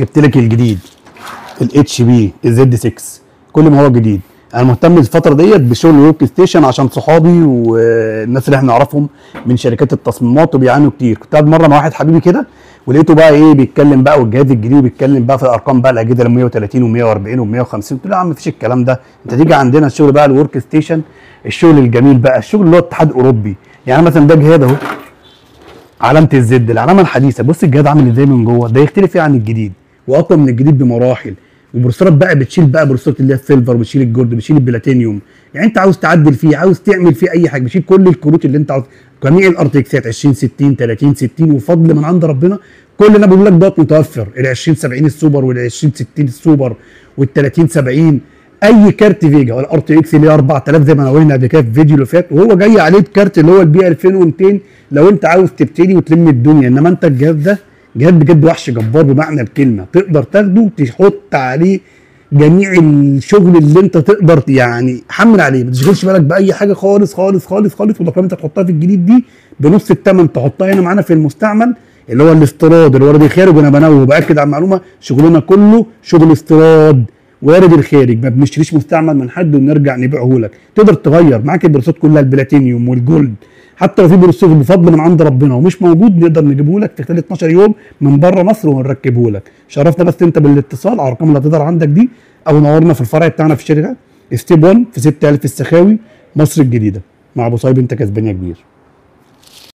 جبت لك الجديد الاتش بي الزد 6 كل ما هو جديد. انا مهتم الفتره ديت بشغل الورك ستيشن عشان صحابي والناس اللي احنا نعرفهم من شركات التصميمات وبيعانوا كتير. كنت قاعد مره مع واحد حبيبي كده ولقيته بقى ايه بيتكلم بقى والجهاز الجديد بيتكلم بقى في الارقام بقى الاجهزه ال 130 و140 و150. قلت له يا عم مفيش الكلام ده، انت تيجي عندنا الشغل بقى الورك ستيشن، الشغل الجميل بقى الشغل اللي هو اتحاد اوروبي. يعني مثلا ده جهاز اهو علامه الزد العلامه الحديثه، بص الجهاز عامل ازاي من جوه، ده يختلف ايه عن الجديد واقوى من الجديد بمراحل. وبروسيسورات بقى بتشيل بقى بروسيسورات اللي هي السيلفر، بتشيل الجولد، بتشيل البلاتينيوم. يعني انت عاوز تعدل فيه، عاوز تعمل فيه اي حاجه، بتشيل كل الكروت اللي انت عاوز، جميع الار تي اكسات 20 60 30 60 وفضل من عند ربنا. كل اللي انا بقول لك دوت متوفر، ال 20 70 السوبر وال 20 60 السوبر وال 30 70 اي كارت فيجا والار تي اكس اللي هي 4000 زي ما نوهنا قبل كده في الفيديو اللي فات، وهو جاي عليه الكارت اللي هو البي 2200 لو انت عاوز تبتدي وتلم الدنيا. انما انت الجهاز ده جهاز بجد وحش جبار بمعنى الكلمه، تقدر تاخده تحط عليه جميع الشغل اللي انت تقدر يعني حمل عليه، ما تشغلش بالك باي حاجه خالص خالص خالص خالص. والارقام انت تحطها في الجديد دي بنص الثمن تحطها هنا معانا في المستعمل اللي هو الاستيراد الوارد الخارج. وانا بنوه وباكد على المعلومه، شغلنا كله شغل استيراد وارد الخارج، ما بنشتريش مستعمل من حد ونرجع نبيعه لك. تقدر تغير معاك البروسيسات كلها البلاتينيوم والجولد، حتى لو في بروسيسور بفضل من عند ربنا ومش موجود نقدر نجيبه لك في خلال 12 يوم من بره مصر ونركبه لك. شرفنا بس انت بالاتصال على الارقام اللي هتظهر عندك دي، او نورنا في الفرع بتاعنا في الشركه ستيب 1 في 6000 السخاوي مصر الجديده. مع ابو صايب انت كسبان يا كبير.